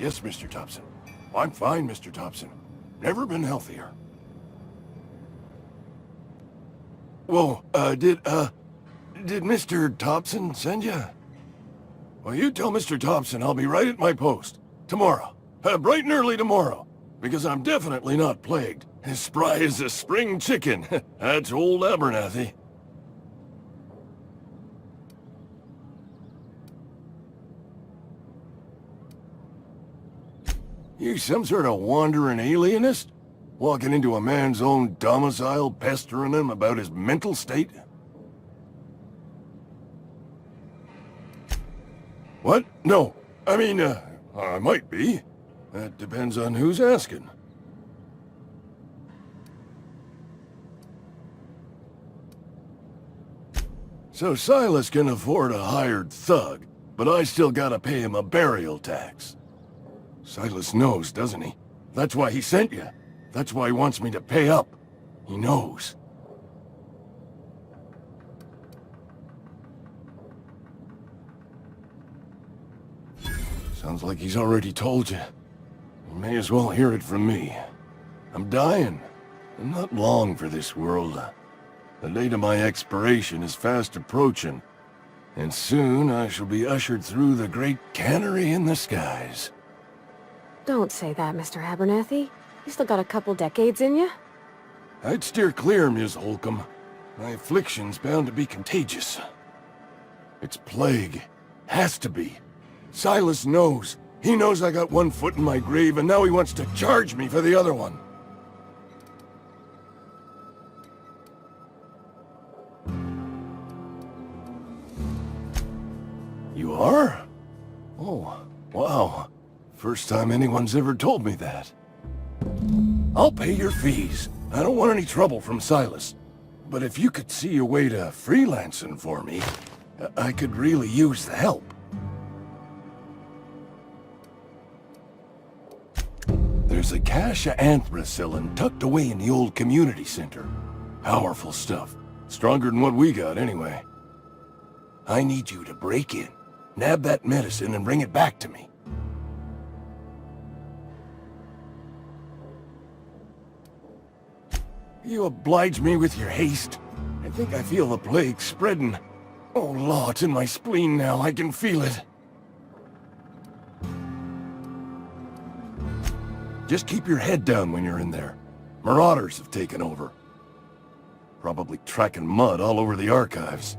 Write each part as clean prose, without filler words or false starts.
Yes, Mr. Thompson. I'm fine, Mr. Thompson. Never been healthier. Whoa, did Mr. Thompson send you? Well, you tell Mr. Thompson I'll be right at my post. Tomorrow. Bright and early tomorrow. Because I'm definitely not plagued. As spry as a spring chicken. That's old Abernathy. You some sort of wandering alienist? Walking into a man's own domicile, pestering him about his mental state? What? No. I mean, I might be. That depends on who's asking. So Silas can afford a hired thug, but I still gotta pay him a burial tax. Silas knows, doesn't he? That's why he sent you. That's why he wants me to pay up. He knows. Sounds like he's already told you. You may as well hear it from me. I'm dying. I'm not long for this world. The date of my expiration is fast approaching. And soon I shall be ushered through the great cannery in the skies. Don't say that, Mr. Abernathy. You still got a couple decades in you. I'd steer clear, Ms. Holcomb. My affliction's bound to be contagious. It's plague. Has to be. Silas knows. He knows I got one foot in my grave, and now he wants to charge me for the other one. You are? Oh, wow. First time anyone's ever told me that. I'll pay your fees. I don't want any trouble from Silas. But if you could see a way to freelancing for me, I could really use the help. There's a cache of anthracillin tucked away in the old community center. Powerful stuff. Stronger than what we got, anyway. I need you to break in, nab that medicine, and bring it back to me. You oblige me with your haste. I think I feel the plague spreading. Oh, Law, it's in my spleen now. I can feel it. Just keep your head down when you're in there. Marauders have taken over. Probably tracking mud all over the archives.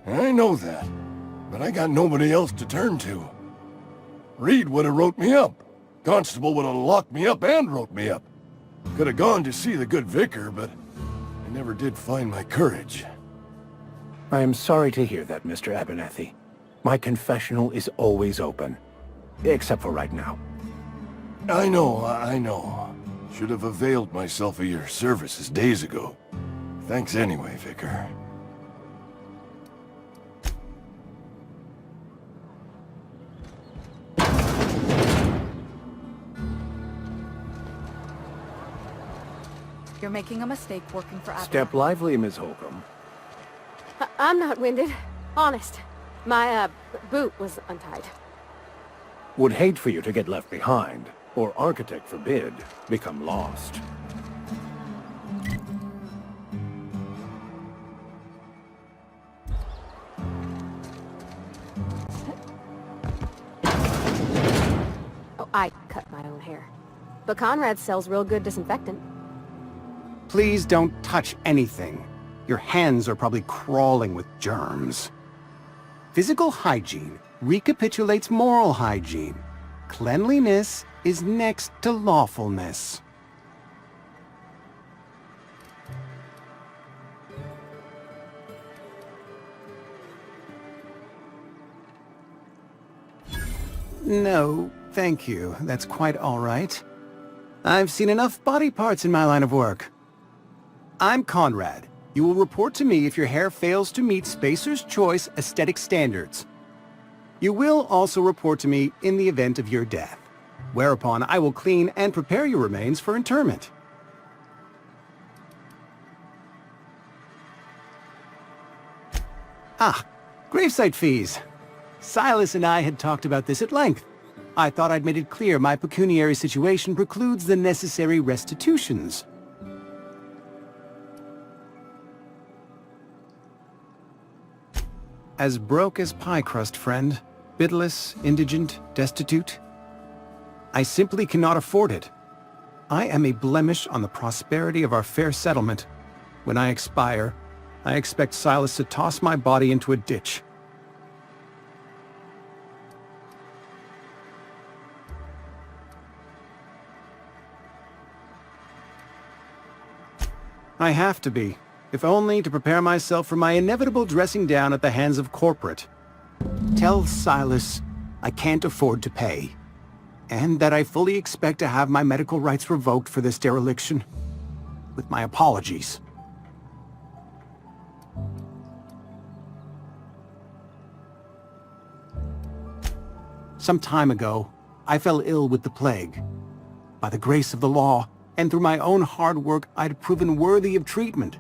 I know that, but I got nobody else to turn to. Reed would have wrote me up. Constable would have locked me up and wrote me up. Could have gone to see the good vicar, but I never did find my courage. I am sorry to hear that, Mr. Abernathy. My confessional is always open. Except for right now. I know. Should have availed myself of your services days ago. Thanks anyway, Vicar. You're making a mistake working for Abernathy. Step lively, Ms. Holcomb. I'm not winded. Honest. My, boot was untied. Would hate for you to get left behind, or architect forbid, become lost. Oh, I cut my own hair. But Conrad sells real good disinfectant. Please don't touch anything. Your hands are probably crawling with germs. Physical hygiene recapitulates moral hygiene. Cleanliness is next to lawfulness. No, thank you. That's quite all right. I've seen enough body parts in my line of work. I'm Conrad. You will report to me if your hair fails to meet Spacer's Choice aesthetic standards. You will also report to me in the event of your death, whereupon I will clean and prepare your remains for interment. Ah, gravesite fees. Silas and I had talked about this at length. I thought I'd made it clear my pecuniary situation precludes the necessary restitutions. As broke as pie crust, friend. Bidless, indigent, destitute. I simply cannot afford it. I am a blemish on the prosperity of our fair settlement. When I expire, I expect Silas to toss my body into a ditch. I have to be, if only to prepare myself for my inevitable dressing down at the hands of corporate. Tell Silas I can't afford to pay, and that I fully expect to have my medical rights revoked for this dereliction. With my apologies. Some time ago, I fell ill with the plague. By the grace of the law, and through my own hard work, I'd proven worthy of treatment.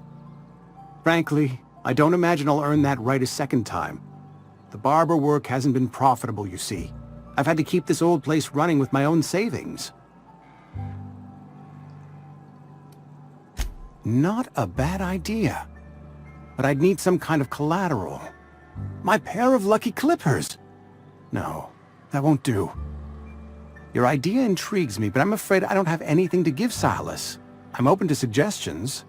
Frankly, I don't imagine I'll earn that right a second time. The barber work hasn't been profitable, you see. I've had to keep this old place running with my own savings. Not a bad idea. But I'd need some kind of collateral. My pair of lucky clippers! No, that won't do. Your idea intrigues me, but I'm afraid I don't have anything to give Silas. I'm open to suggestions.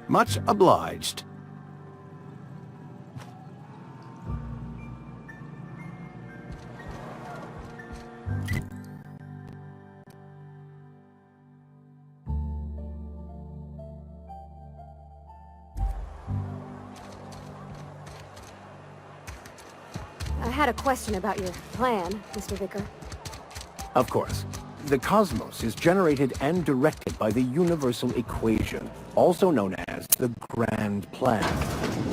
Much obliged. I had a question about your plan, Mr. Vicar. Of course. The cosmos is generated and directed by the universal equation, also known as the Grand Plan.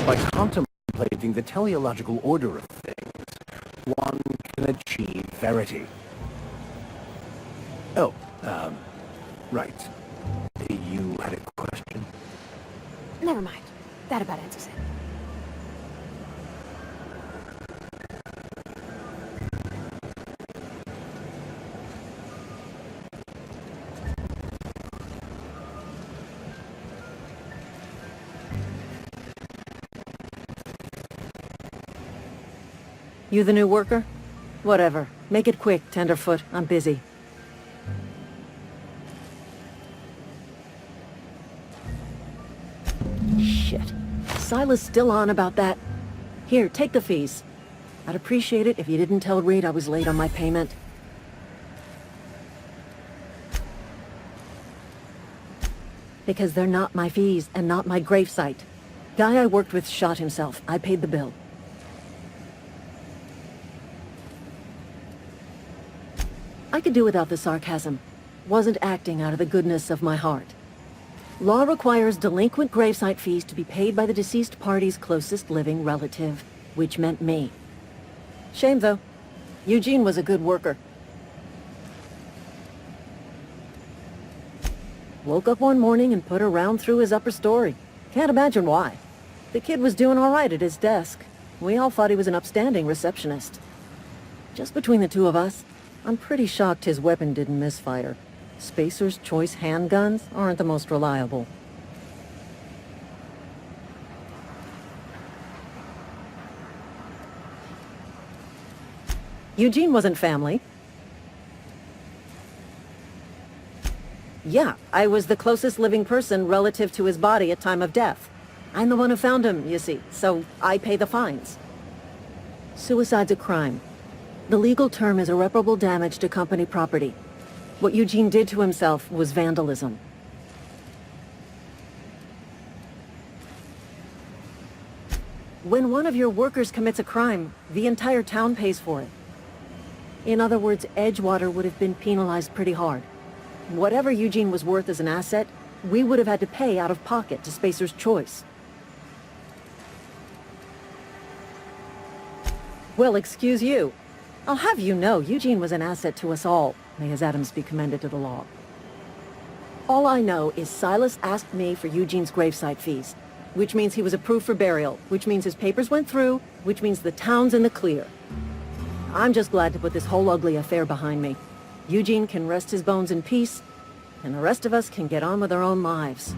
By contemplating the teleological order of things, one can achieve verity. Oh, right. You had a question? Never mind. That about answers it. You the new worker? Whatever. Make it quick, Tenderfoot. I'm busy. Shit. Silas still on about that. Here, take the fees. I'd appreciate it if you didn't tell Reed I was late on my payment. Because they're not my fees and not my gravesite. Guy I worked with shot himself. I paid the bill. I could do without the sarcasm. Wasn't acting out of the goodness of my heart. Law requires delinquent gravesite fees to be paid by the deceased party's closest living relative, which meant me. Shame, though. Eugene was a good worker. Woke up one morning and put a round through his upper story. Can't imagine why. The kid was doing all right at his desk. We all thought he was an upstanding receptionist. Just between the two of us, I'm pretty shocked his weapon didn't misfire. Spacer's Choice handguns aren't the most reliable. Eugene wasn't family. Yeah, I was the closest living person relative to his body at time of death. I'm the one who found him, you see, so I pay the fines. Suicide's a crime. The legal term is irreparable damage to company property. What Eugene did to himself was vandalism. When one of your workers commits a crime, the entire town pays for it. In other words, Edgewater would have been penalized pretty hard. Whatever Eugene was worth as an asset, we would have had to pay out of pocket to Spacer's Choice. Well, excuse you. I'll have you know, Eugene was an asset to us all. May his atoms be commended to the law. All I know is Silas asked me for Eugene's gravesite fees, which means he was approved for burial, which means his papers went through, which means the town's in the clear. I'm just glad to put this whole ugly affair behind me. Eugene can rest his bones in peace, and the rest of us can get on with our own lives.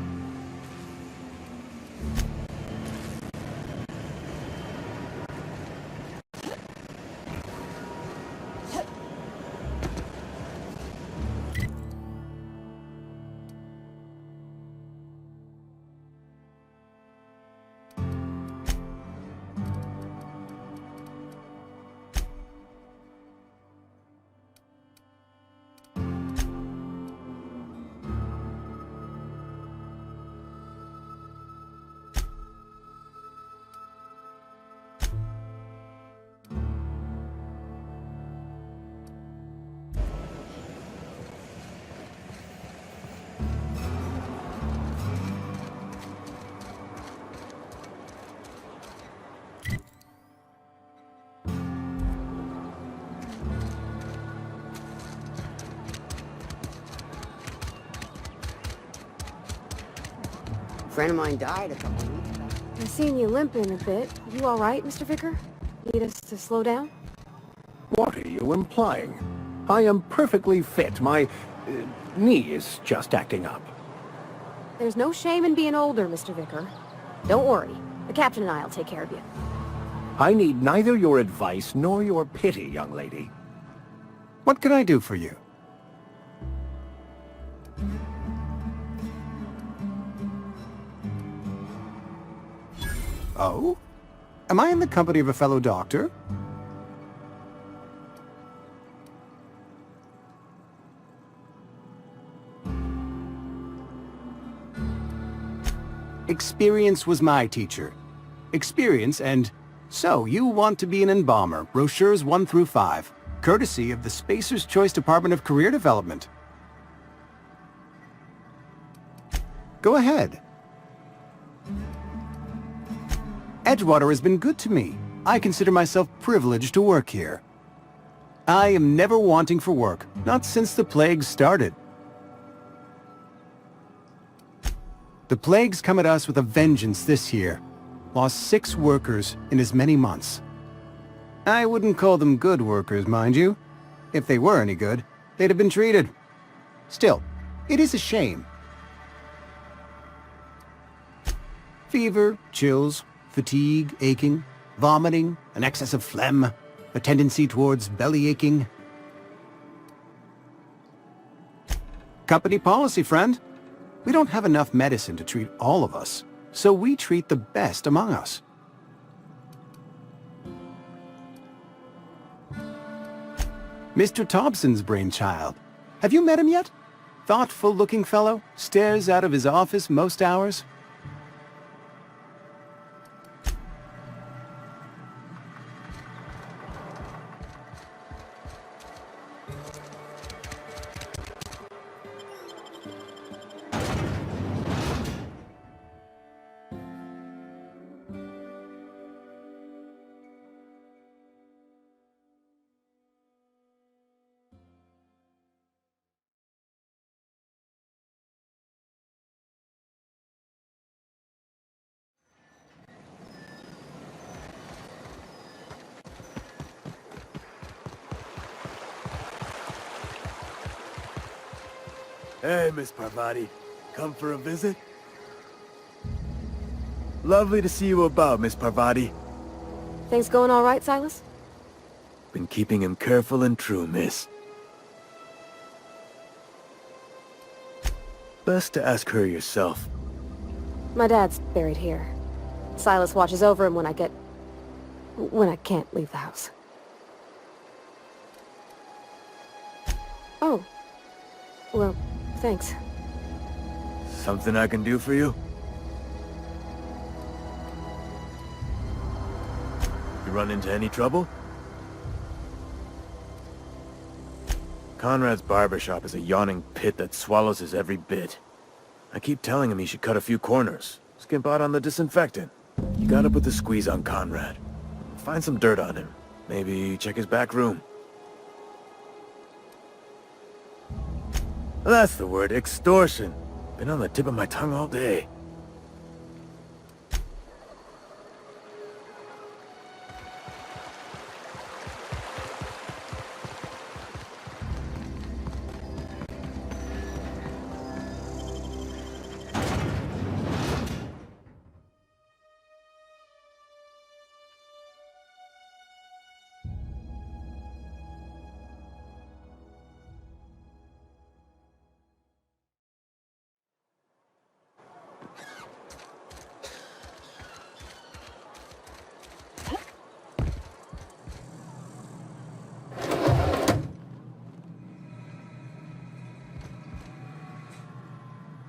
A friend of mine died a couple of weeks back. I've seen you limping a bit. You all right, Mr. Vicar? Need us to slow down? What are you implying? I am perfectly fit. My knee is just acting up. There's no shame in being older, Mr. Vicar. Don't worry. The captain and I'll take care of you. I need neither your advice nor your pity, young lady. What can I do for you? Oh? Am I in the company of a fellow doctor? Experience was my teacher. Experience and... So, you want to be an embalmer, brochures 1 through 5, courtesy of the Spacer's Choice Department of Career Development. Go ahead. Edgewater has been good to me. I consider myself privileged to work here. I am never wanting for work, not since the plague started. The plague's come at us with a vengeance this year. Lost 6 workers in as many months. I wouldn't call them good workers, mind you. If they were any good, they'd have been treated. Still, it is a shame. Fever, chills, fatigue, aching, vomiting, an excess of phlegm, a tendency towards belly aching. Company policy, friend. We don't have enough medicine to treat all of us, so we treat the best among us. Mr. Thompson's brainchild. Have you met him yet? Thoughtful-looking fellow, stares out of his office most hours. Hey, Miss Parvati. Come for a visit? Lovely to see you about, Miss Parvati. Things going all right, Silas? Been keeping him careful and true, miss. Best to ask her yourself. My dad's buried here. Silas watches over him when I can't leave the house. Oh. Well, thanks. Something I can do for you? You run into any trouble? Conrad's barbershop is a yawning pit that swallows his every bit. I keep telling him he should cut a few corners, skimp out on the disinfectant. You gotta put the squeeze on Conrad. Find some dirt on him. Maybe check his back room. That's the word, extortion. Been on the tip of my tongue all day.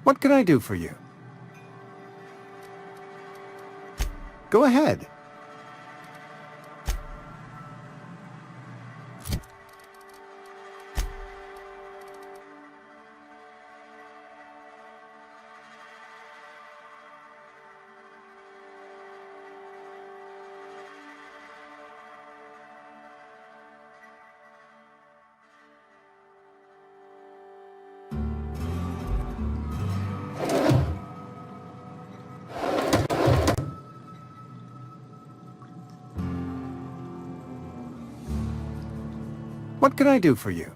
What can I do for you? Go ahead. What can I do for you?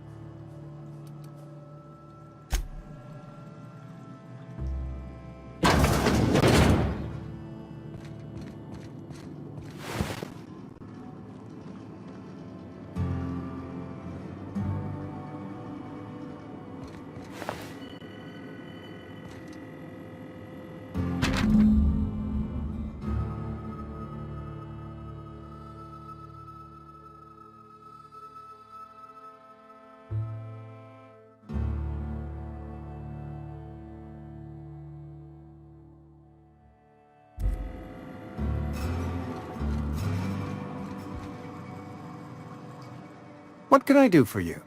What can I do for you?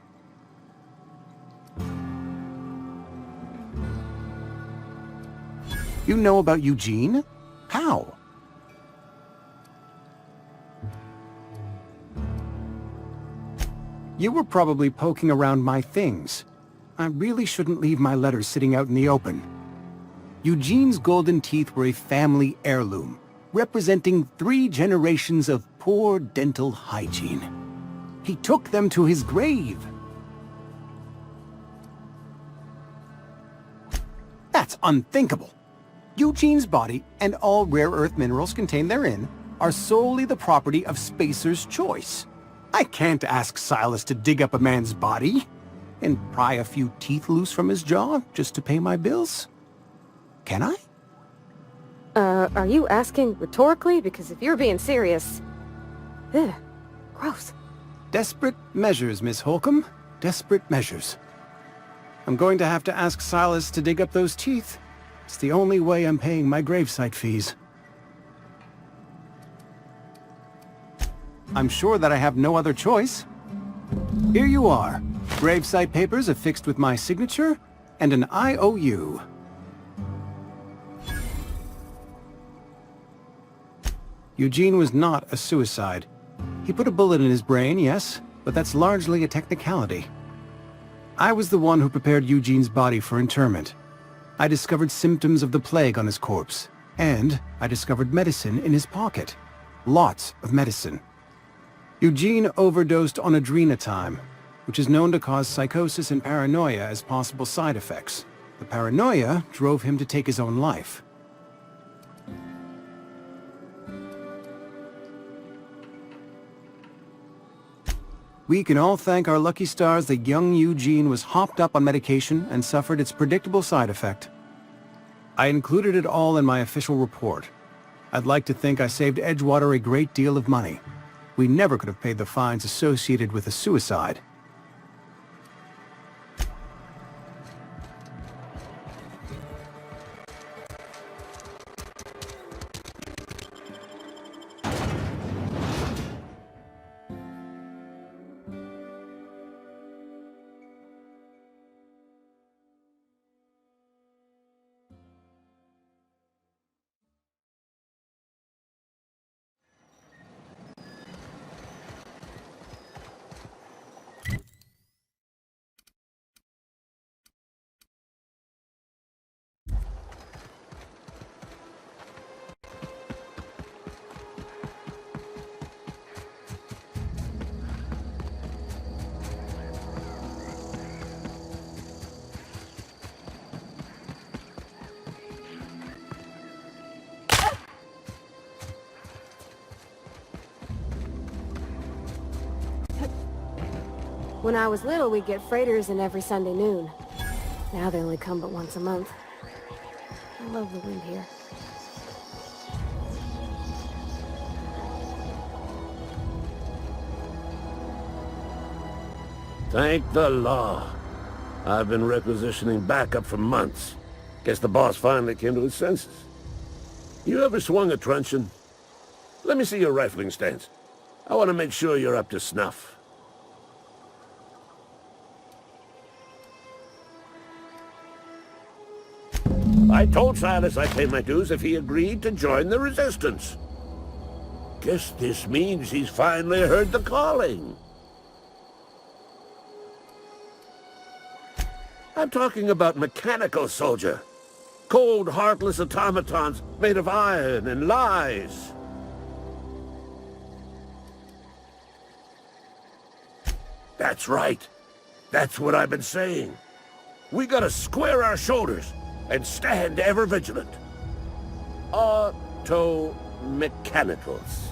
You know about Eugene? How? You were probably poking around my things. I really shouldn't leave my letters sitting out in the open. Eugene's golden teeth were a family heirloom, representing 3 generations of poor dental hygiene. He took them to his grave. That's unthinkable. Eugene's body and all rare earth minerals contained therein are solely the property of Spacer's choice. I can't ask Silas to dig up a man's body and pry a few teeth loose from his jaw just to pay my bills. Can I? Are you asking rhetorically? Because if you're being serious... Ugh, gross. Desperate measures, Miss Holcomb. Desperate measures. I'm going to have to ask Silas to dig up those teeth. It's the only way I'm paying my gravesite fees. I'm sure that I have no other choice. Here you are. Gravesite papers affixed with my signature and an IOU. Eugene was not a suicide. He put a bullet in his brain, yes, but that's largely a technicality. I was the one who prepared Eugene's body for interment. I discovered symptoms of the plague on his corpse, and I discovered medicine in his pocket. Lots of medicine. Eugene overdosed on adrenatime, which is known to cause psychosis and paranoia as possible side effects. The paranoia drove him to take his own life. We can all thank our lucky stars that young Eugene was hopped up on medication and suffered its predictable side effect. I included it all in my official report. I'd like to think I saved Edgewater a great deal of money. We never could have paid the fines associated with a suicide. When I was little, we'd get freighters in every Sunday noon. Now they only come but once a month. I love the wind here. Thank the law. I've been requisitioning backup for months. Guess the boss finally came to his senses. You ever swung a truncheon? Let me see your rifling stance. I want to make sure you're up to snuff. I told Silas I'd pay my dues if he agreed to join the resistance. Guess this means he's finally heard the calling. I'm talking about mechanical soldier. Cold, heartless automatons made of iron and lies. That's right. That's what I've been saying. We gotta square our shoulders and stand ever vigilant. Auto-mechanicals.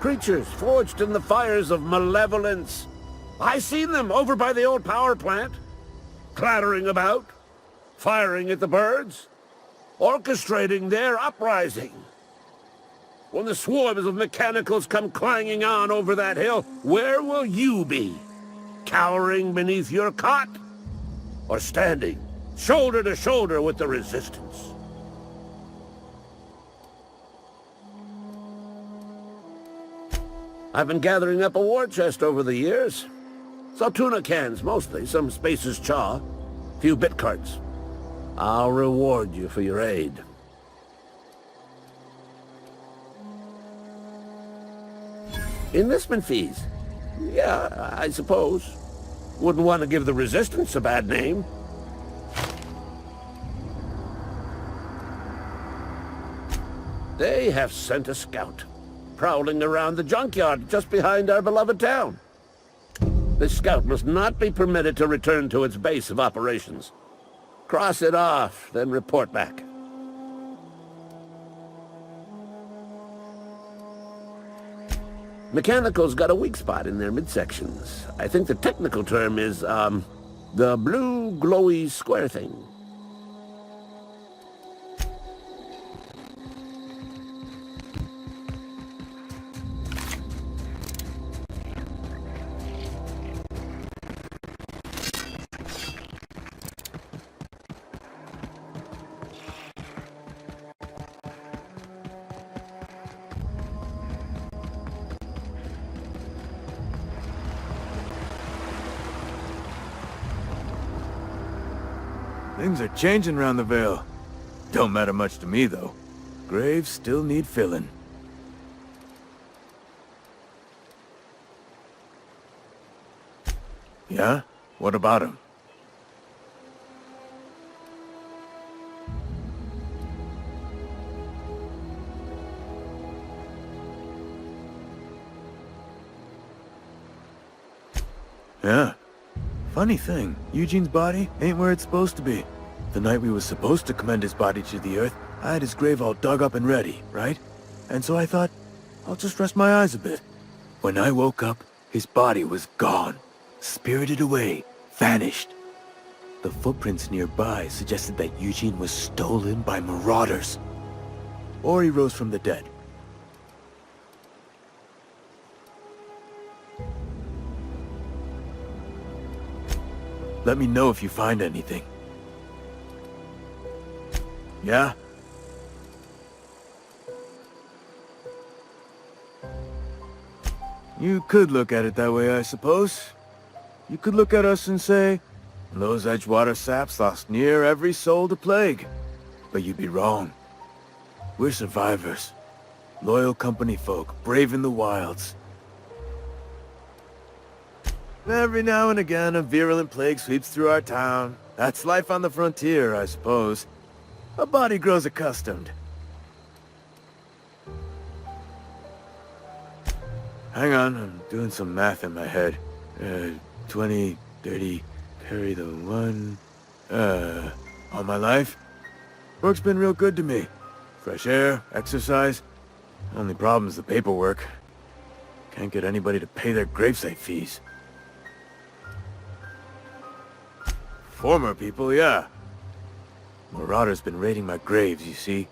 Creatures forged in the fires of malevolence. I seen them over by the old power plant. Clattering about, firing at the birds, orchestrating their uprising. When the swarms of mechanicals come clanging on over that hill, where will you be? Cowering beneath your cot? Or standing, shoulder to shoulder with the resistance? I've been gathering up a war chest over the years. Saw tuna cans, mostly, some Spacer's chaw, few bit carts. I'll reward you for your aid. Enlistment fees? Yeah, I suppose. Wouldn't want to give the Resistance a bad name. They have sent a scout, prowling around the junkyard just behind our beloved town. This scout must not be permitted to return to its base of operations. Cross it off, then report back. Mechanicals got a weak spot in their midsections. I think the technical term is, the blue glowy square thing. Things are changing around the Vale. Don't matter much to me, though. Graves still need filling. Yeah? What about him? Yeah. Funny thing, Eugene's body ain't where it's supposed to be. The night we was supposed to commend his body to the earth, I had his grave all dug up and ready, right? And so I thought, I'll just rest my eyes a bit. When I woke up, his body was gone. Spirited away. Vanished. The footprints nearby suggested that Eugene was stolen by marauders. Or he rose from the dead. Let me know if you find anything. Yeah? You could look at it that way, I suppose. You could look at us and say, those Edgewater saps lost near every soul to plague. But you'd be wrong. We're survivors. Loyal company folk, brave in the wilds. Every now and again, a virulent plague sweeps through our town. That's life on the frontier, I suppose. A body grows accustomed. Hang on, I'm doing some math in my head. 20, 30, carry the 1... all my life? Work's been real good to me. Fresh air, exercise. Only problem's the paperwork. Can't get anybody to pay their gravesite fees. former people, yeah. Marauders been raiding my graves, you see.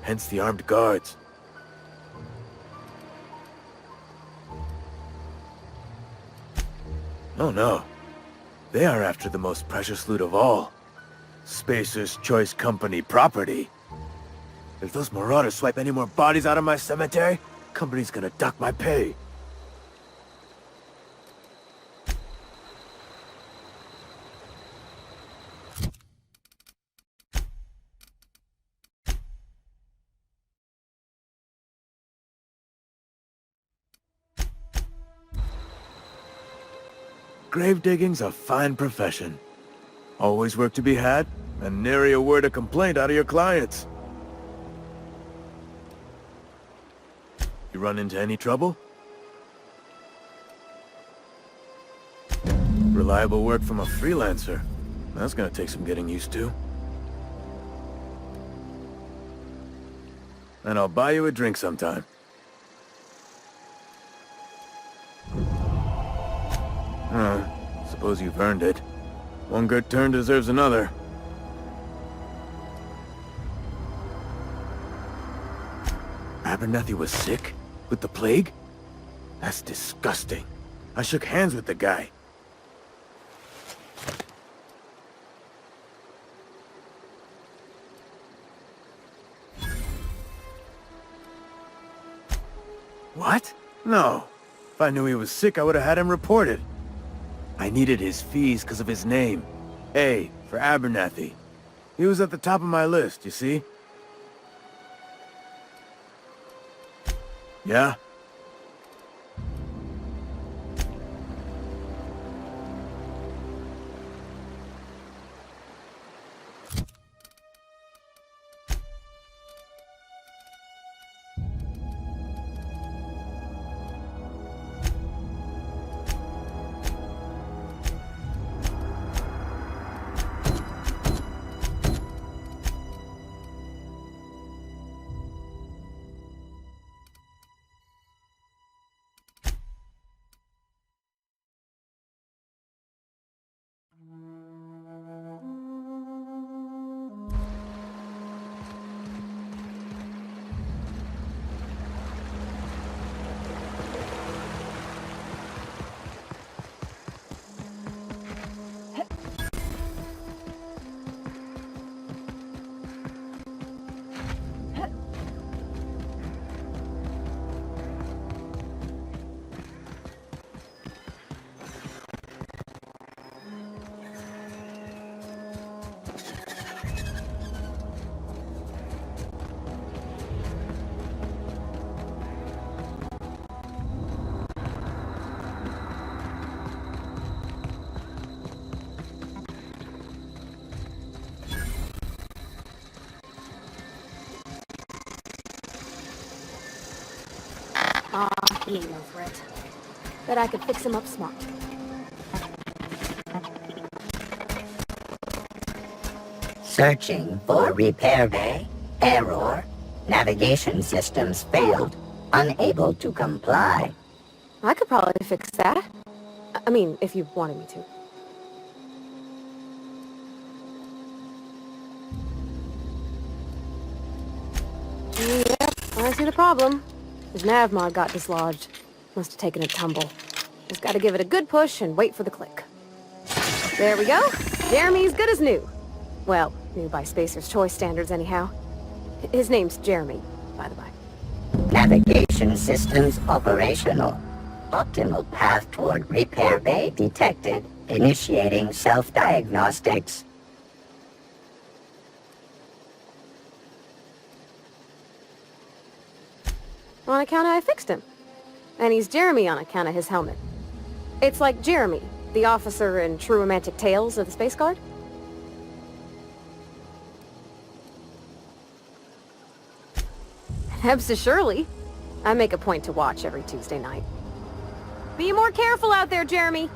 Hence the armed guards. Oh no. They are after the most precious loot of all. Spacer's Choice Company property. If those marauders swipe any more bodies out of my cemetery, company's gonna dock my pay. Grave digging's a fine profession. Always work to be had, and nary a word of complaint out of your clients. You run into any trouble? Reliable work from a freelancer. That's gonna take some getting used to. And I'll buy you a drink sometime. Suppose you've earned it. One good turn deserves another. Abernathy was sick? With the plague? That's disgusting. I shook hands with the guy. What? No. If I knew he was sick, I would have had him reported. I needed his fees because of his name. A, for Abernathy. He was at the top of my list, you see? Yeah? He ain't over it. Bet I could fix him up smart. Searching for repair bay. Error. Navigation systems failed. Unable to comply. I could probably fix that. I mean, if you wanted me to. Yep, I see the problem. His nav mod got dislodged. Must have taken a tumble. Just gotta give it a good push and wait for the click. There we go. Jeremy's good as new. Well, new by Spacer's Choice standards anyhow. His name's Jeremy, by the by. Navigation systems operational. Optimal path toward repair bay detected. Initiating self-diagnostics. On account of I fixed him. And he's Jeremy on account of his helmet. It's like Jeremy, the officer in True Romantic Tales of the Space Guard. Absolutely. I make a point to watch every Tuesday night. Be more careful out there, Jeremy!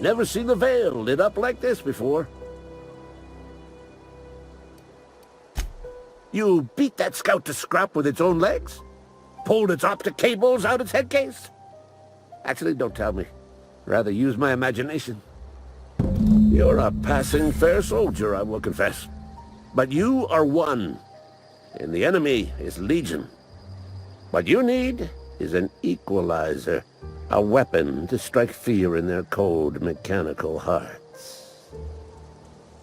Never seen the veil lit up like this before. You beat that scout to scrap with its own legs? Pulled its optic cables out its headcase? Actually, don't tell me. Rather use my imagination. You're a passing fair soldier, I will confess. But you are one, and the enemy is legion. What you need is an equalizer, a weapon to strike fear in their cold, mechanical hearts.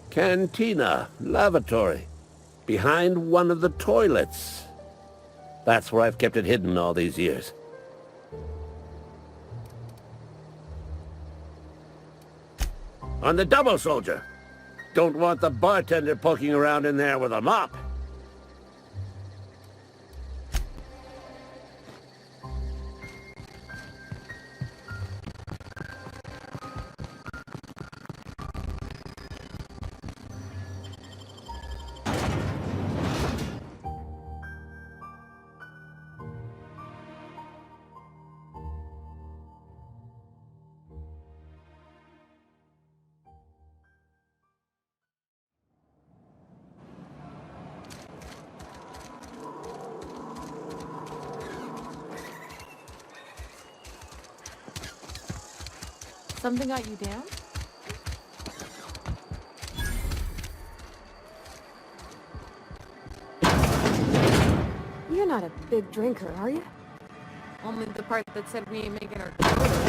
Cantina, lavatory, behind one of the toilets. That's where I've kept it hidden all these years. On the double, soldier. Don't want the bartender poking around in there with a mop. Something got you down? You're not a big drinker, are you? Only the part that said we ain't making our quota.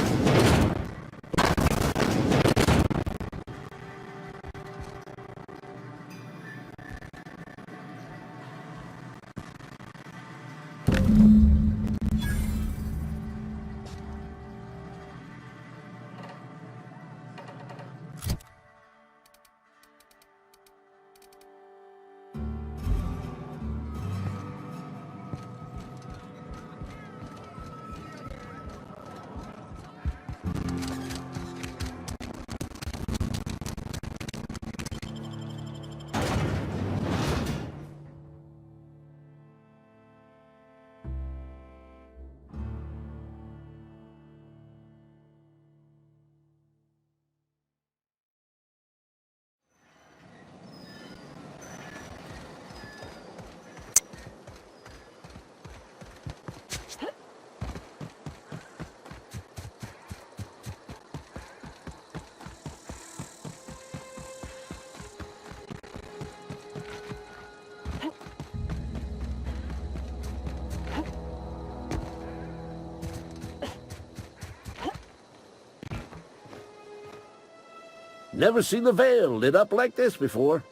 Never seen the veil lit up like this before.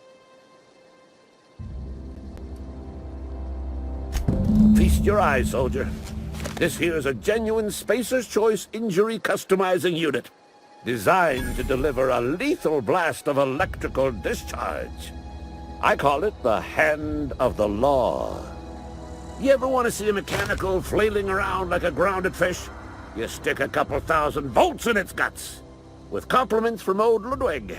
Feast your eyes, soldier. This here is a genuine Spacer's Choice injury customizing unit, designed to deliver a lethal blast of electrical discharge. I call it the Hand of the Law. You ever want to see a mechanical flailing around like a grounded fish? You stick a couple thousand volts in its guts. With compliments from old Ludwig.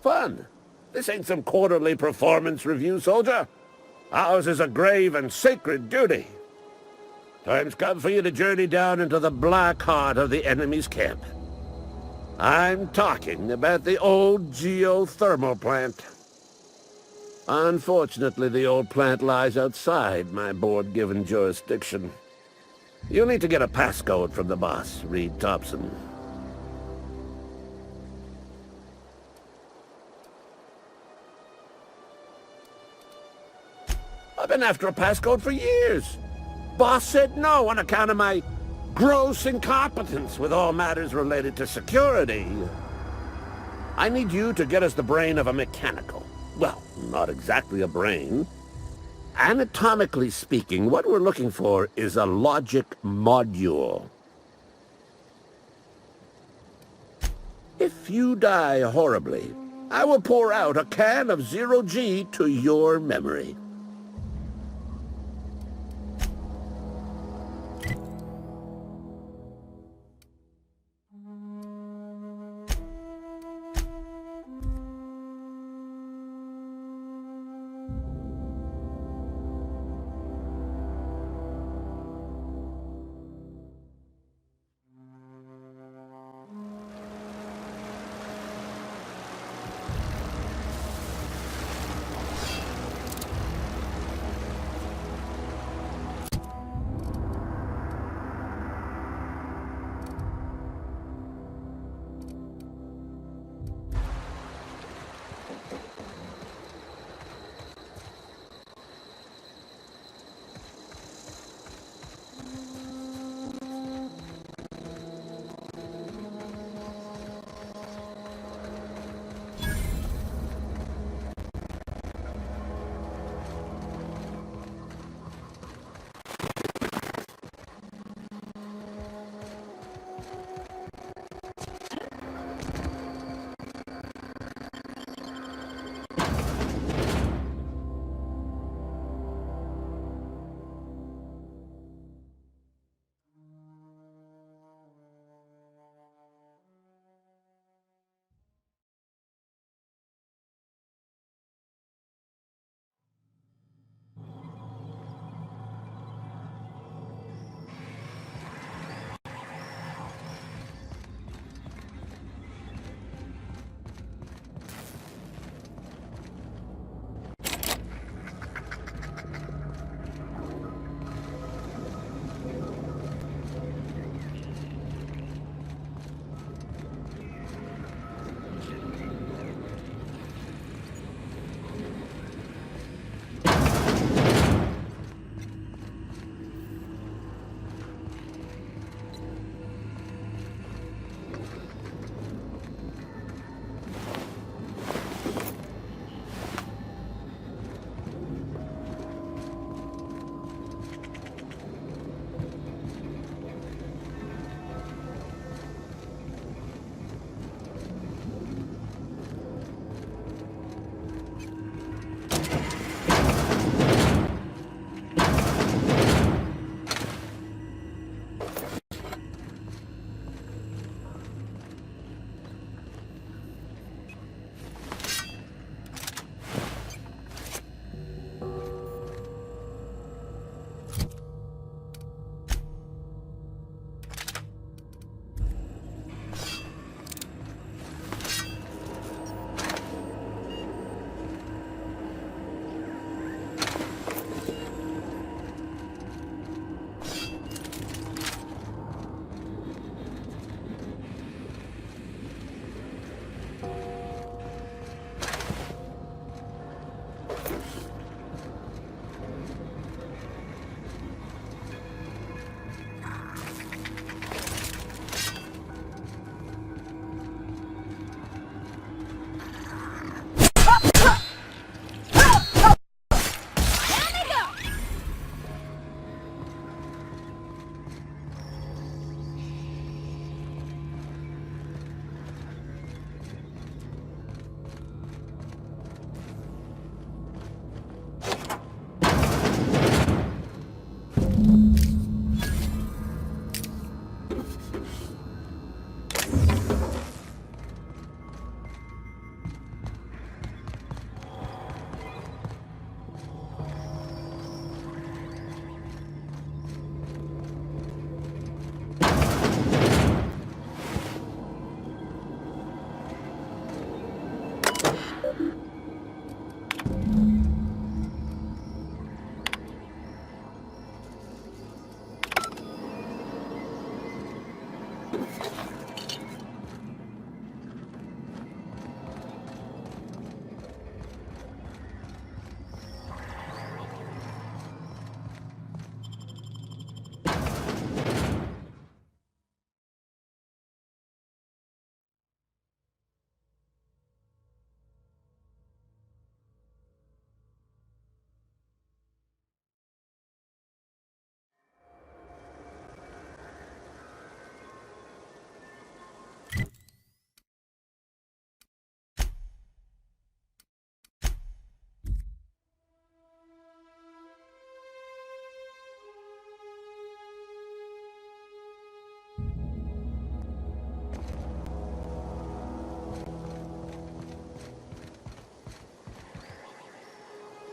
Fun. This ain't some quarterly performance review, soldier. Ours is a grave and sacred duty. Time's come for you to journey down into the black heart of the enemy's camp. I'm talking about the old geothermal plant. Unfortunately, the old plant lies outside my board-given jurisdiction. You'll need to get a passcode from the boss, Reed Thompson. I've been after a passcode for years. Boss said no on account of my gross incompetence with all matters related to security. I need you to get us the brain of a mechanical. Well, not exactly a brain. Anatomically speaking, what we're looking for is a logic module. If you die horribly, I will pour out a can of 0G to your memory.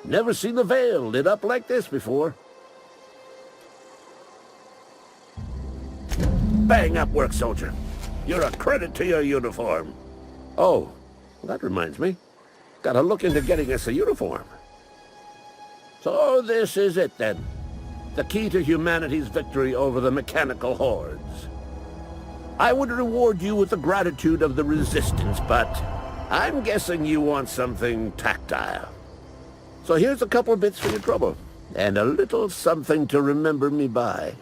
Never seen the Vale lit up like this before. Bang up work, soldier. You're a credit to your uniform. Oh, that reminds me. Gotta look into getting us a uniform. So this is it then. The key to humanity's victory over the mechanical hordes. I would reward you with the gratitude of the Resistance, but I'm guessing you want something tactile. So here's a couple bits for your trouble, and a little something to remember me by.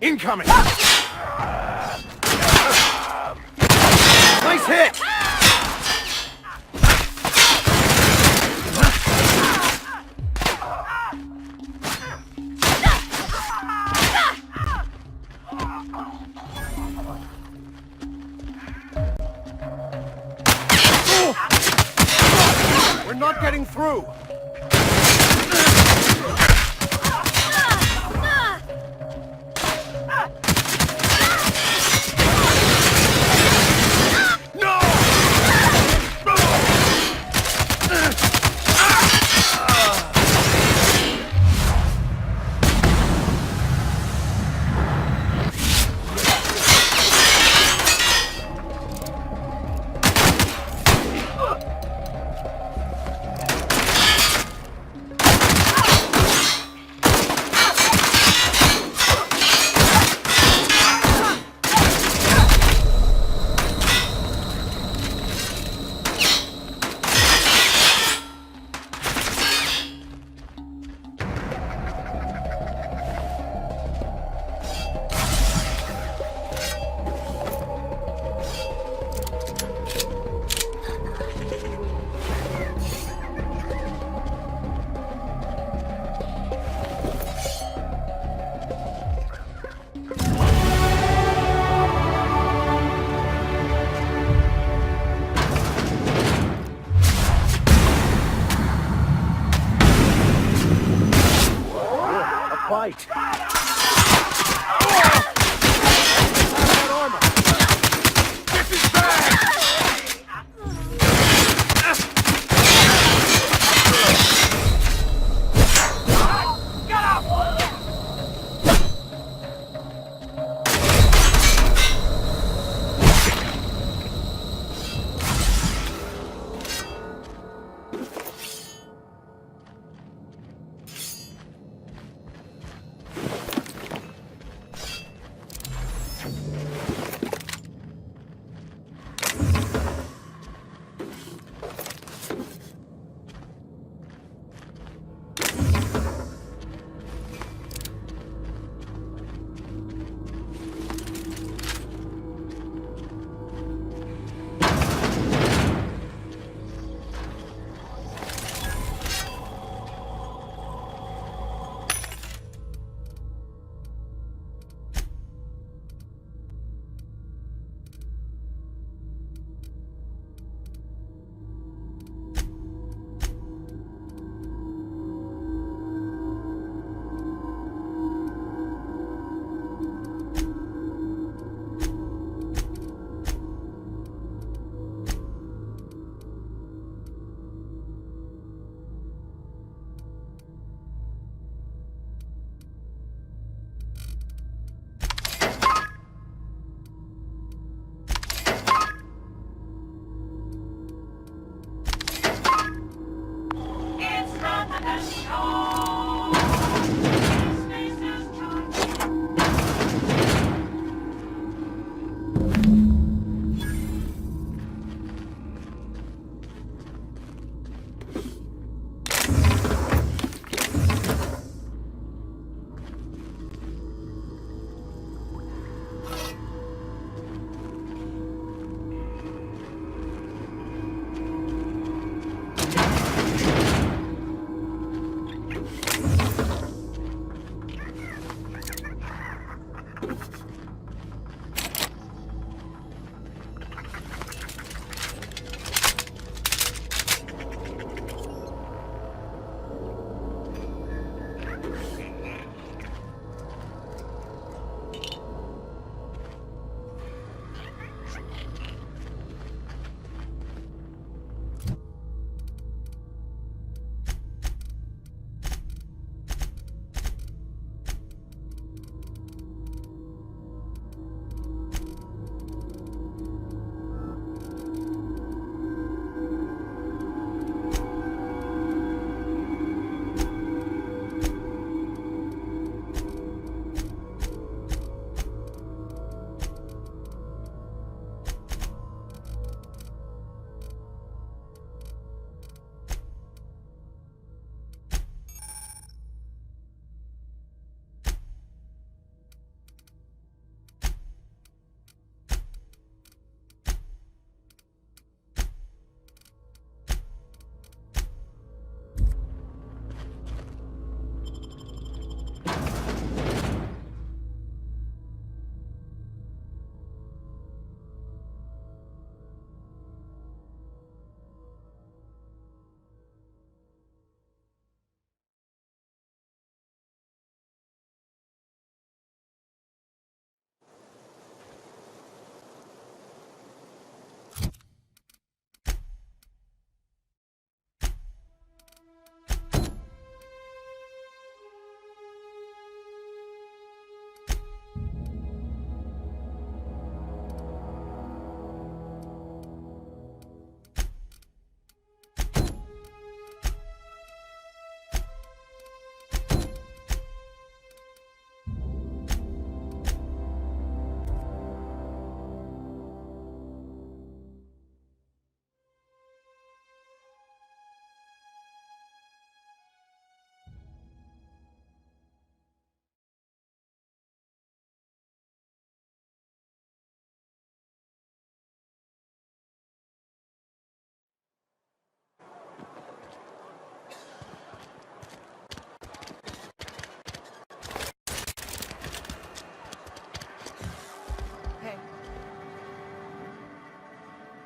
Incoming! Nice hit! We're not getting through!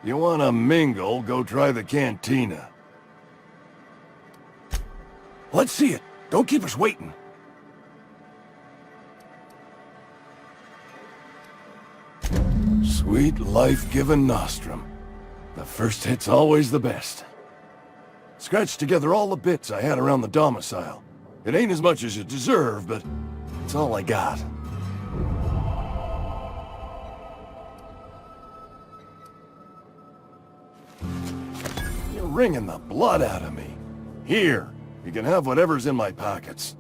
You wanna mingle, go try the cantina. Let's see it. Don't keep us waiting. Sweet life-giving nostrum. The first hit's always the best. Scratched together all the bits I had around the domicile. It ain't as much as you deserve, but it's all I got. You're wringing the blood out of me. Here, you can have whatever's in my pockets.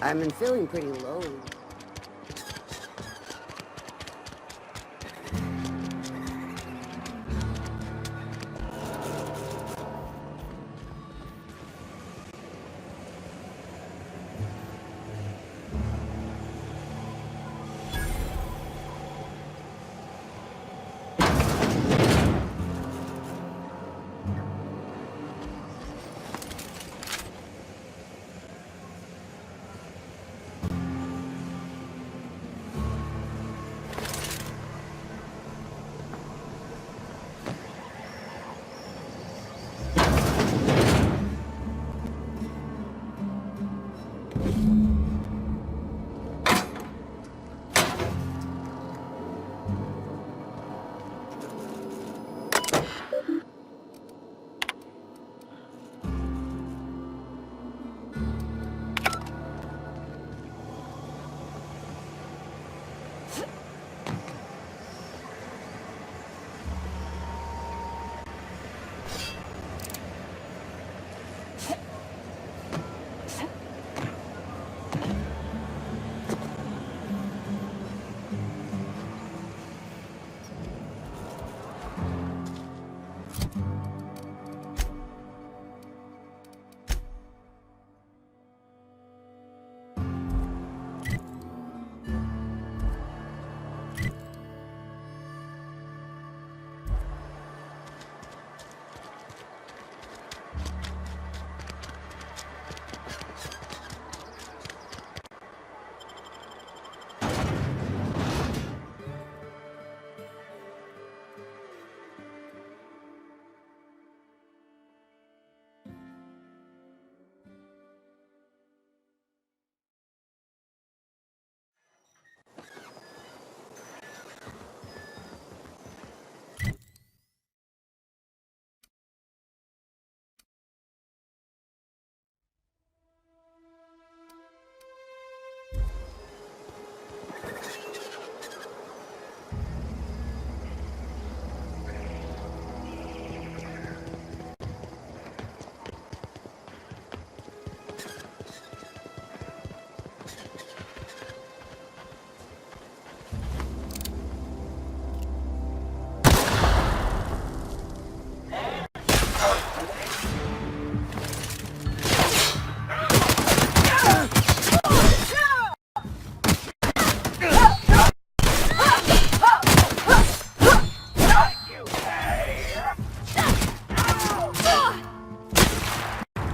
I've been feeling pretty low.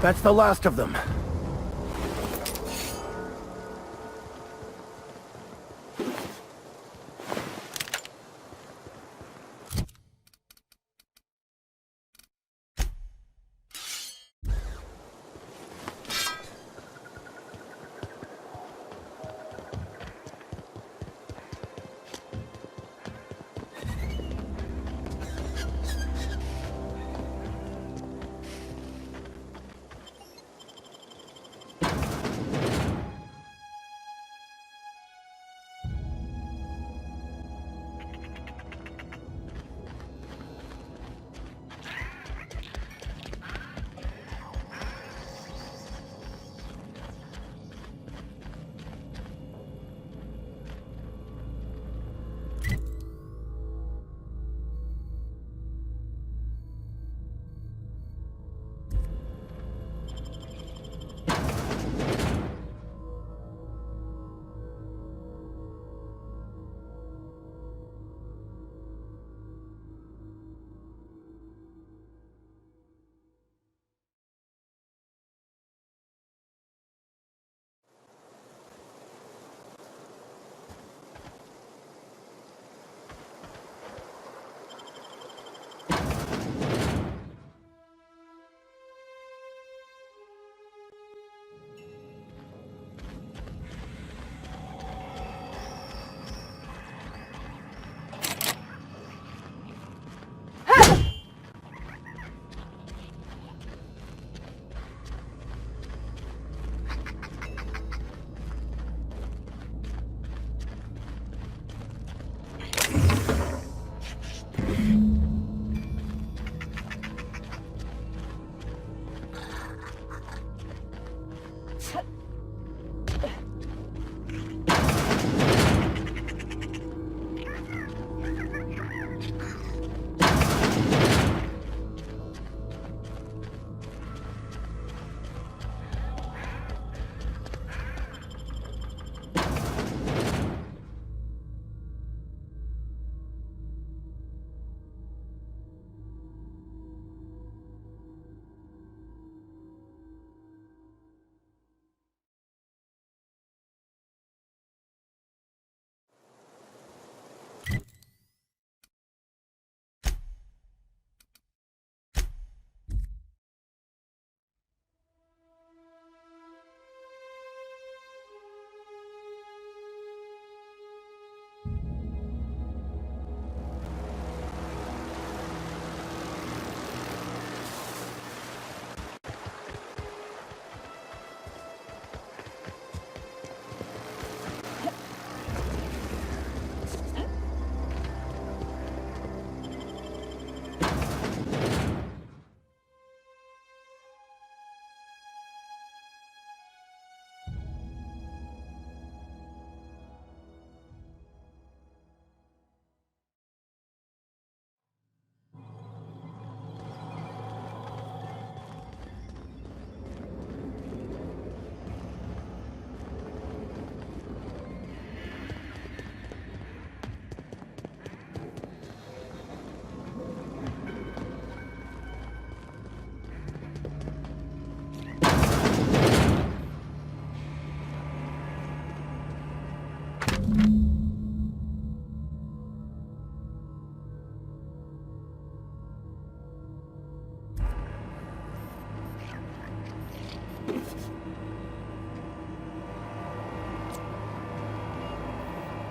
That's the last of them.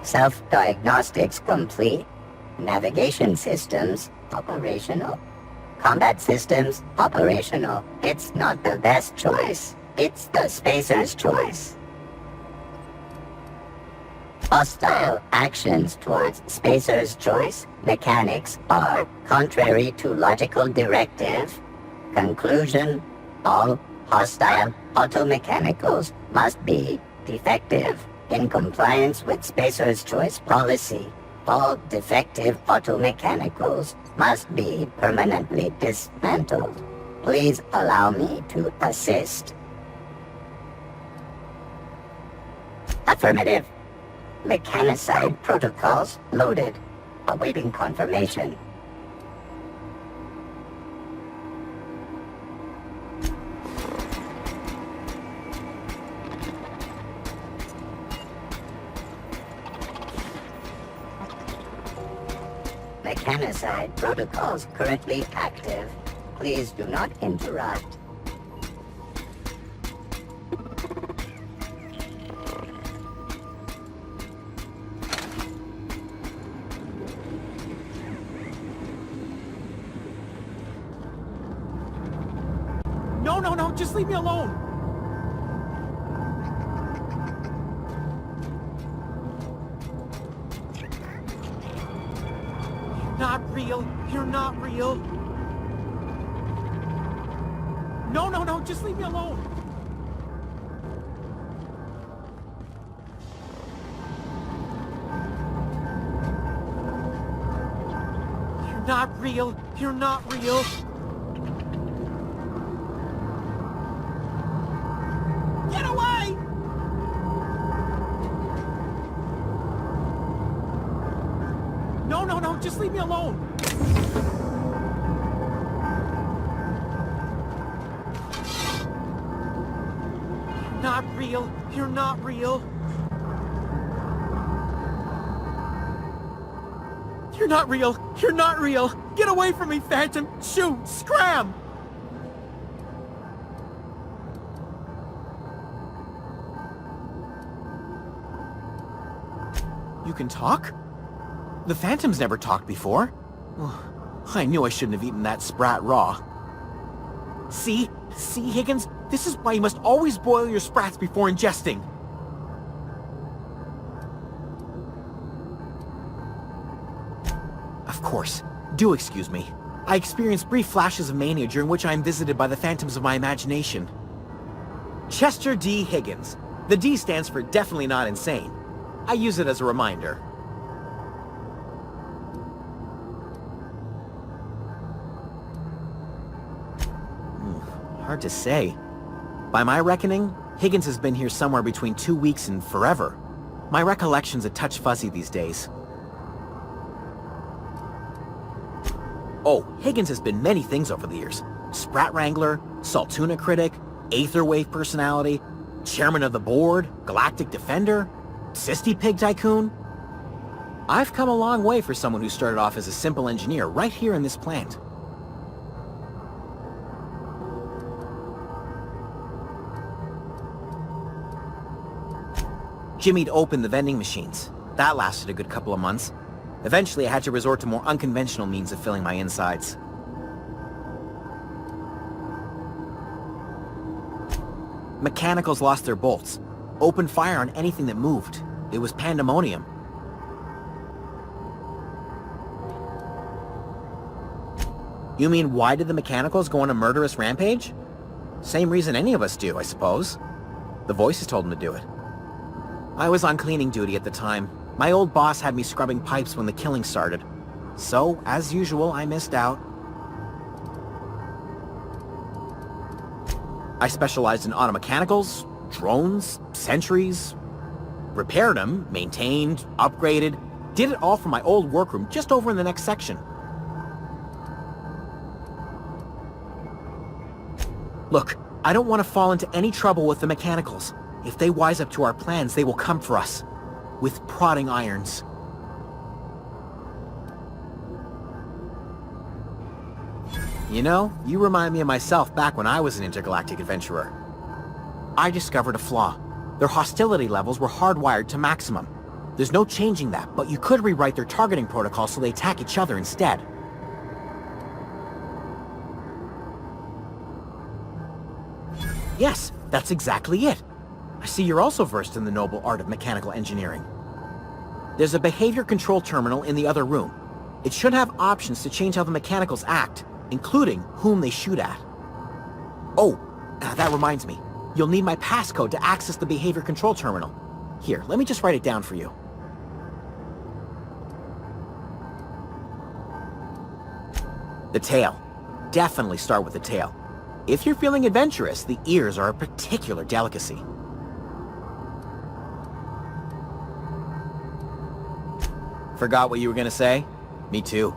Self-diagnostics complete. Navigation systems operational. Combat systems operational. It's not the best choice. It's the spacer's choice. Hostile actions towards spacer's choice mechanics are contrary to logical directive. Conclusion: all hostile automechanicals must be defective. In compliance with spacer's choice policy, all defective automechanicals must be permanently dismantled. Please allow me to assist. Affirmative. Mechanicide protocols loaded. Awaiting confirmation. mechanicide protocols currently active. Please do not interrupt. No, just leave me alone! You're not real! No, just leave me alone! You're not real! Get away! No, just leave me alone! You're not real! You're not real! Get away from me, Phantom! Shoot! Scram! You can talk? The Phantom's never talked before. I knew I shouldn't have eaten that sprat raw. See, Higgins? This is why you must always boil your sprats before ingesting. Of course. Do excuse me. I experience brief flashes of mania during which I am visited by the phantoms of my imagination. Chester D. Higgins. The D stands for definitely not insane. I use it as a reminder. Hard to say. By my reckoning, Higgins has been here somewhere between 2 weeks and forever. My recollection's a touch fuzzy these days. Oh, Higgins has been many things over the years. Sprat Wrangler, Saltuna Critic, Aetherwave Personality, Chairman of the Board, Galactic Defender, Sisty Pig Tycoon. I've come a long way for someone who started off as a simple engineer right here in this plant. Jimmy'd opened the vending machines. That lasted a good couple of months. Eventually, I had to resort to more unconventional means of filling my insides. Mechanicals lost their bolts. Opened fire on anything that moved. It was pandemonium. You mean, why did the mechanicals go on a murderous rampage? Same reason any of us do, I suppose. The voices told them to do it. I was on cleaning duty at the time. My old boss had me scrubbing pipes when the killing started. So, as usual, I missed out. I specialized in automechanicals, drones, sentries, repaired them, maintained, upgraded, did it all from my old workroom just over in the next section. Look, I don't want to fall into any trouble with the mechanicals. If they wise up to our plans, they will come for us. With prodding irons. You know, you remind me of myself back when I was an intergalactic adventurer. I discovered a flaw. Their hostility levels were hardwired to maximum. There's no changing that, but you could rewrite their targeting protocol so they attack each other instead. Yes, that's exactly it. I see you're also versed in the noble art of mechanical engineering. There's a behavior control terminal in the other room. It should have options to change how the mechanicals act, including whom they shoot at. Oh, that reminds me. You'll need my passcode to access the behavior control terminal. Here, let me just write it down for you. The tail. Definitely start with the tail. If you're feeling adventurous, the ears are a particular delicacy. Forgot what you were gonna say? Me too.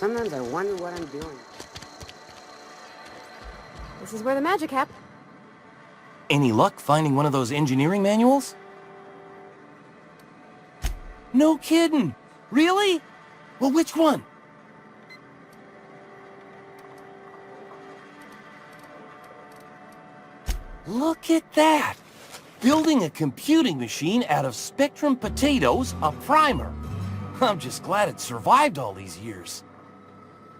Sometimes I wonder what I'm doing. This is where the magic happened. Any luck finding one of those engineering manuals? No kidding! Really? Well, which one? Look at that! Building a computing machine out of Spectrum potatoes, a primer. I'm just glad it survived all these years.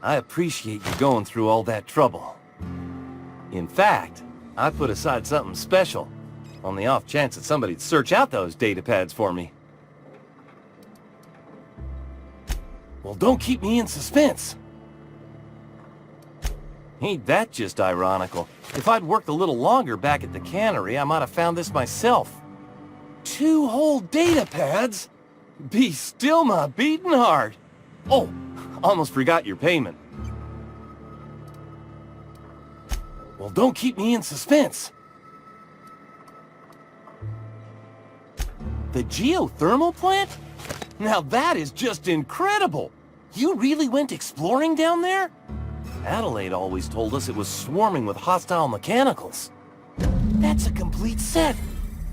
I appreciate you going through all that trouble. In fact, I put aside something special, on the off chance that somebody'd search out those data pads for me. Well, don't keep me in suspense. Ain't that just ironical? If I'd worked a little longer back at the cannery, I might have found this myself. 2 whole data pads? Be still my beating heart. Oh, almost forgot your payment. Well, don't keep me in suspense. The geothermal plant? Now that is just incredible! You really went exploring down there? Adelaide always told us it was swarming with hostile mechanicals. That's a complete set!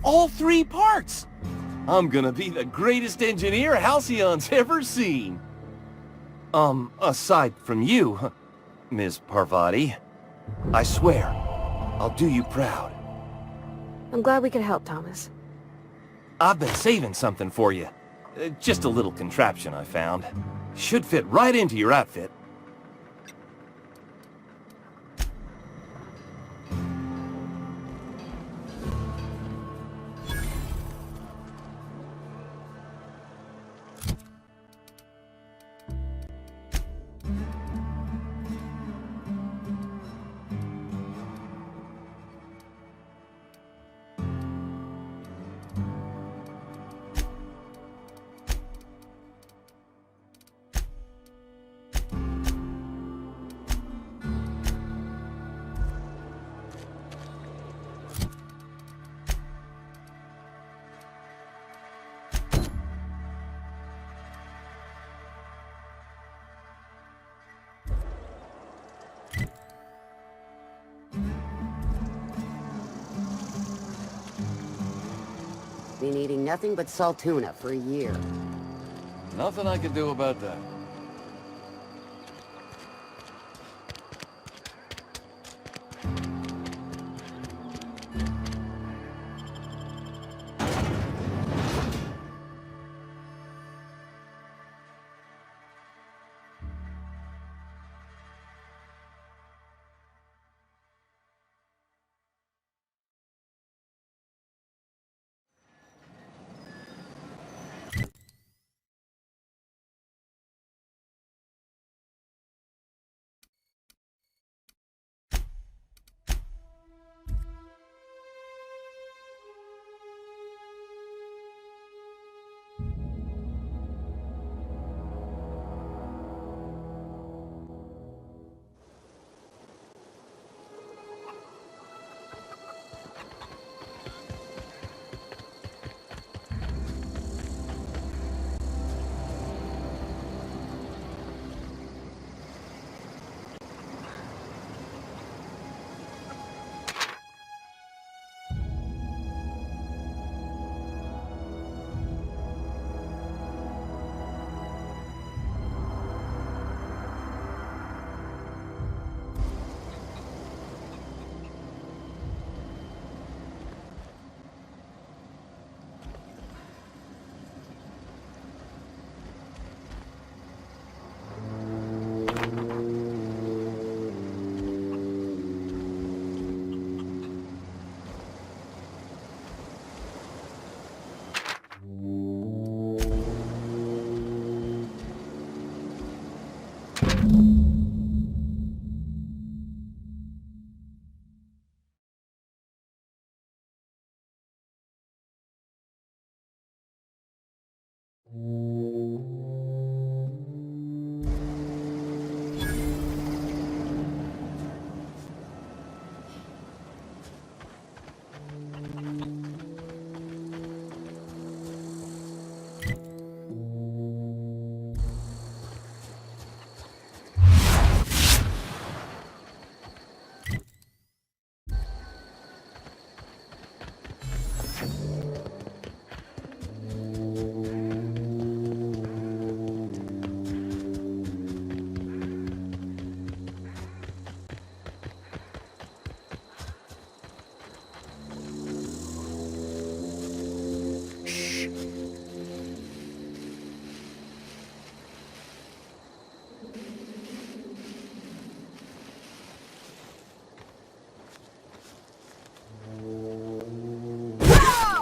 All 3 parts! I'm gonna be the greatest engineer Halcyon's ever seen! Aside from you, Ms. Parvati, I swear, I'll do you proud. I'm glad we could help, Thomas. I've been saving something for you. Just a little contraption I found. Should fit right into your outfit. Been eating nothing but salt tuna for a year. Nothing I can do about that.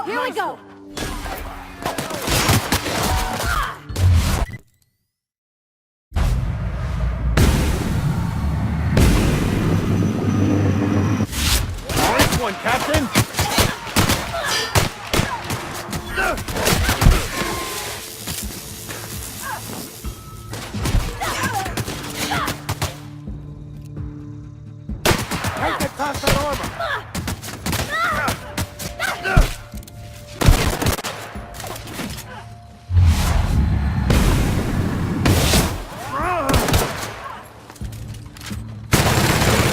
Here we go! Nice one, Captain! Can't get past that armor!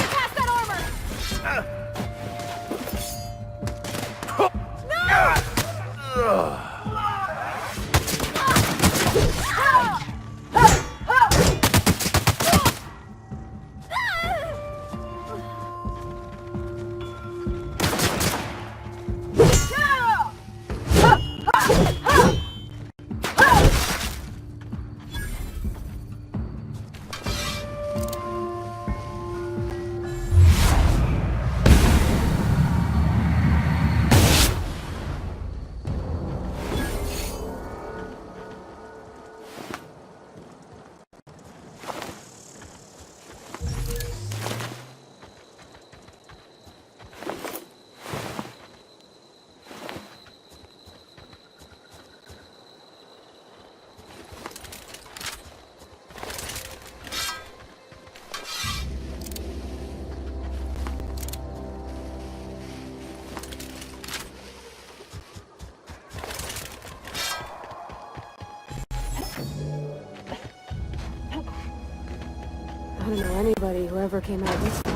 Past that armor! I don't know anybody who ever came out this far.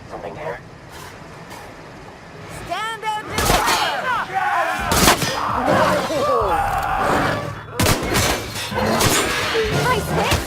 Something there. Stand and deliver! Nice hit!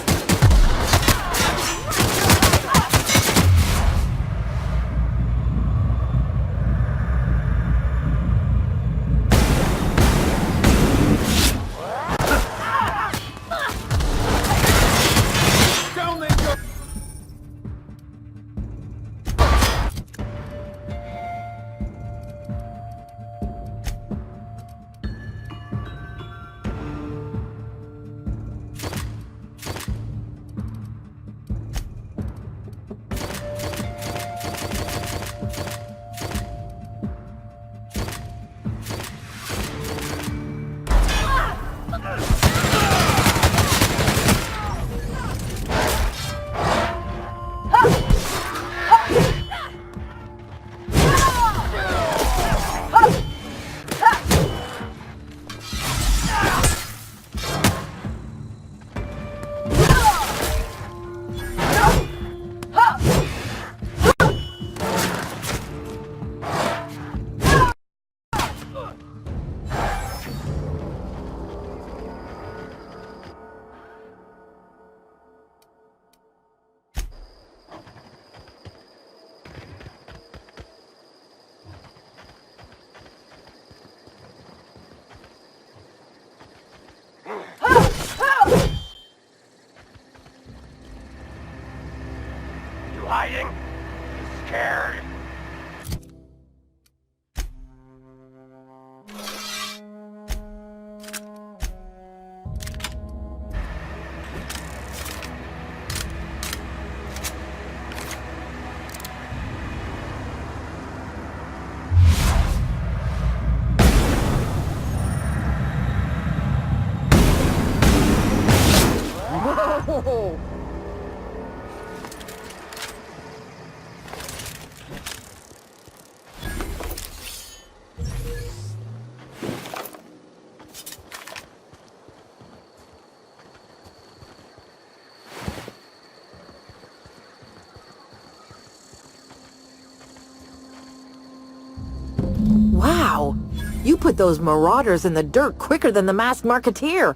Wow! You put those marauders in the dirt quicker than the masked marketeer.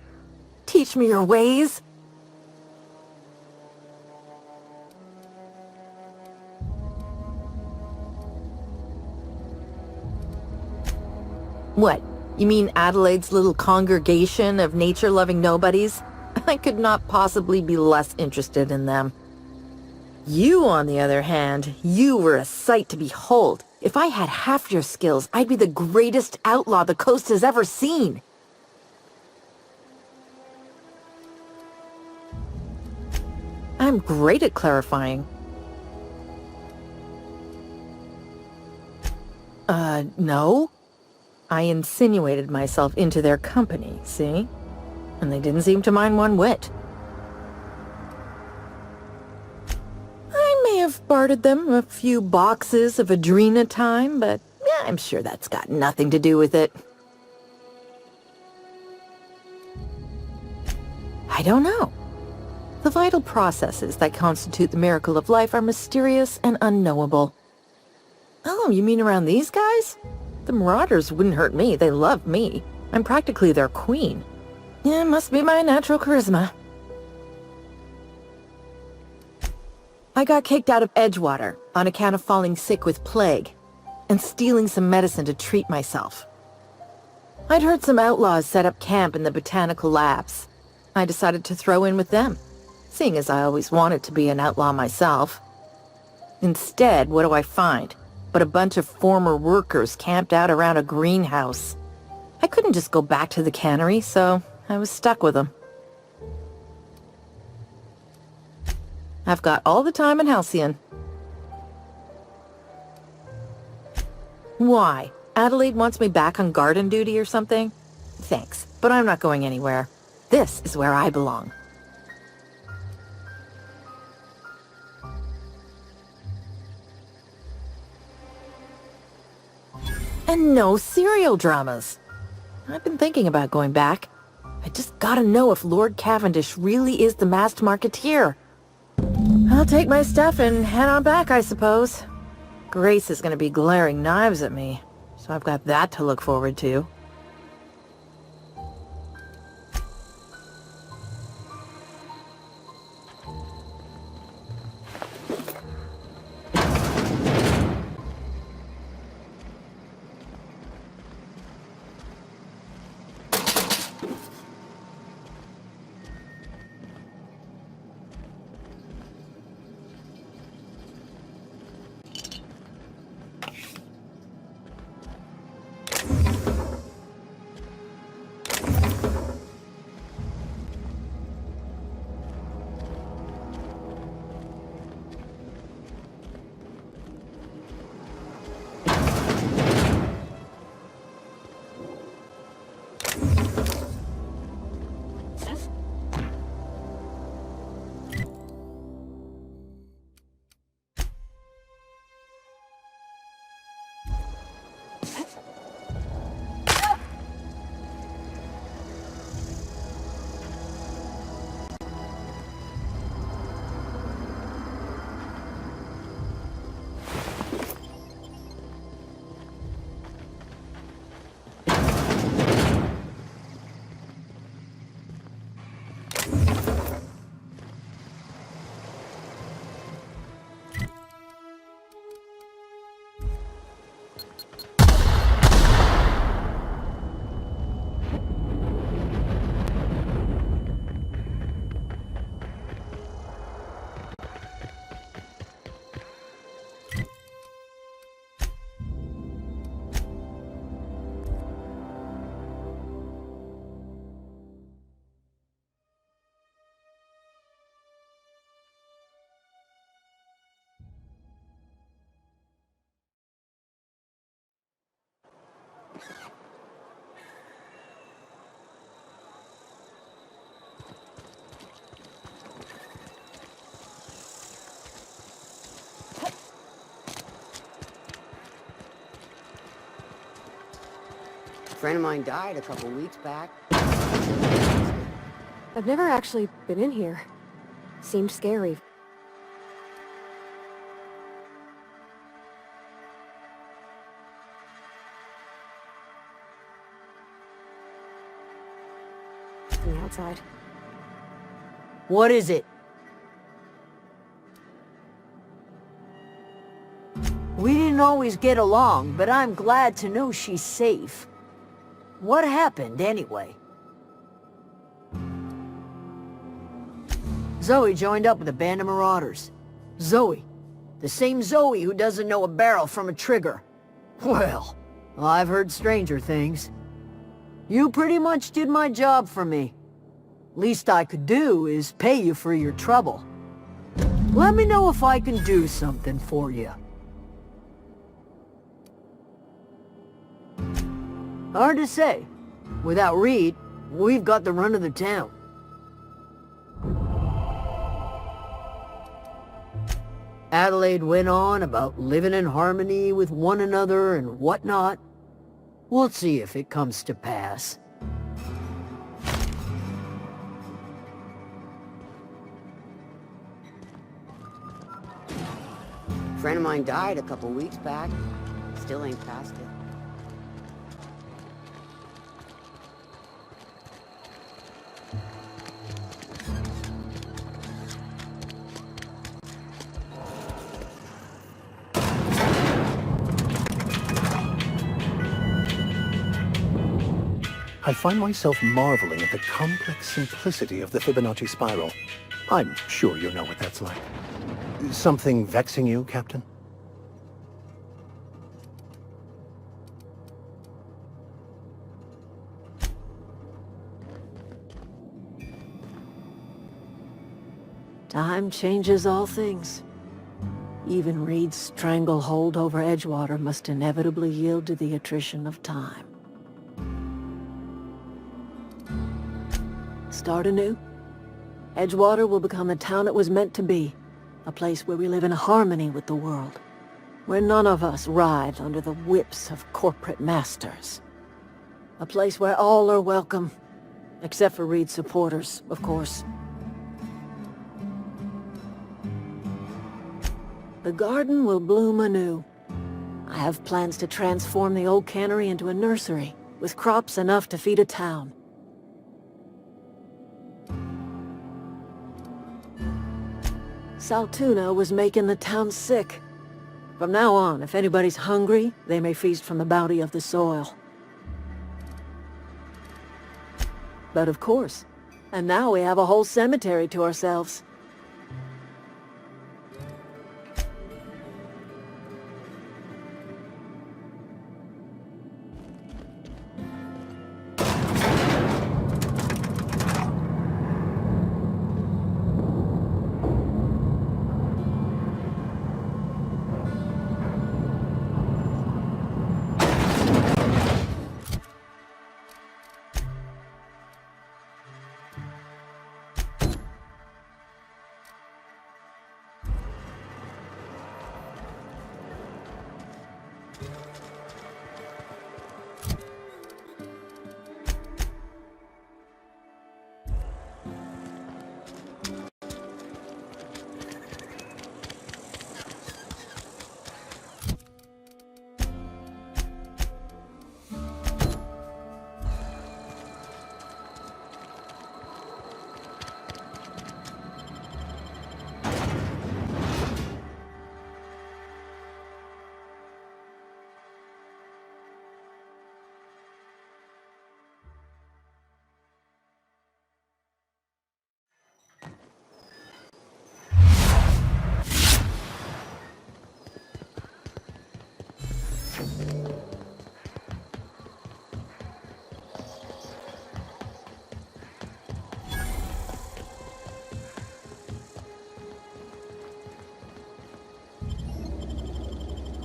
Teach me your ways. What? You mean Adelaide's little congregation of nature-loving nobodies? I could not possibly be less interested in them. You, on the other hand, you were a sight to behold. If I had half your skills, I'd be the greatest outlaw the coast has ever seen. I'm great at clarifying. No. I insinuated myself into their company, see? And they didn't seem to mind one whit. I may have bartered them a few boxes of Adrena time, but I'm sure that's got nothing to do with it. I don't know. The vital processes that constitute the miracle of life are mysterious and unknowable. Oh, you mean around these guys? The marauders wouldn't hurt me. They love me. I'm practically their queen. Yeah, must be my natural charisma. I got kicked out of Edgewater on account of falling sick with plague and stealing some medicine to treat myself. I'd heard some outlaws set up camp in the botanical labs. I decided to throw in with them, seeing as I always wanted to be an outlaw myself. Instead, what do I find but a bunch of former workers camped out around a greenhouse? I couldn't just go back to the cannery, so I was stuck with them. I've got all the time in Halcyon. Why? Adelaide wants me back on garden duty or something? Thanks, but I'm not going anywhere. This is where I belong. And no serial dramas. I've been thinking about going back. I just gotta know if Lord Cavendish really is the masked marketeer. I'll take my stuff and head on back, I suppose. Grace is gonna be glaring knives at me, so I've got that to look forward to. A friend of mine died a couple weeks back. I've never actually been in here. Seemed scary. from the outside. What is it? We didn't always get along, but I'm glad to know she's safe. What happened, anyway? Zoe joined up with a band of marauders. Zoe. The same Zoe who doesn't know a barrel from a trigger. Well, I've heard stranger things. You pretty much did my job for me. Least I could do is pay you for your trouble. Let me know if I can do something for you. Hard to say. Without Reed, we've got the run of the town. Adelaide went on about living in harmony with one another and whatnot. We'll see if it comes to pass. A friend of mine died a couple weeks back. Still ain't past it. I find myself marveling at the complex simplicity of the Fibonacci spiral. I'm sure you know what that's like. Something vexing you, Captain? Time changes all things. Even Reed's stranglehold over Edgewater must inevitably yield to the attrition of time. Start anew. Edgewater will become the town it was meant to be. A place where we live in harmony with the world. Where none of us writhe under the whips of corporate masters. A place where all are welcome. Except for Reed's supporters, of course. The garden will bloom anew. I have plans to transform the old cannery into a nursery, with crops enough to feed a town. Saltuna was making the town sick. From now on, if anybody's hungry, they may feast from the bounty of the soil. But of course, and now we have a whole cemetery to ourselves.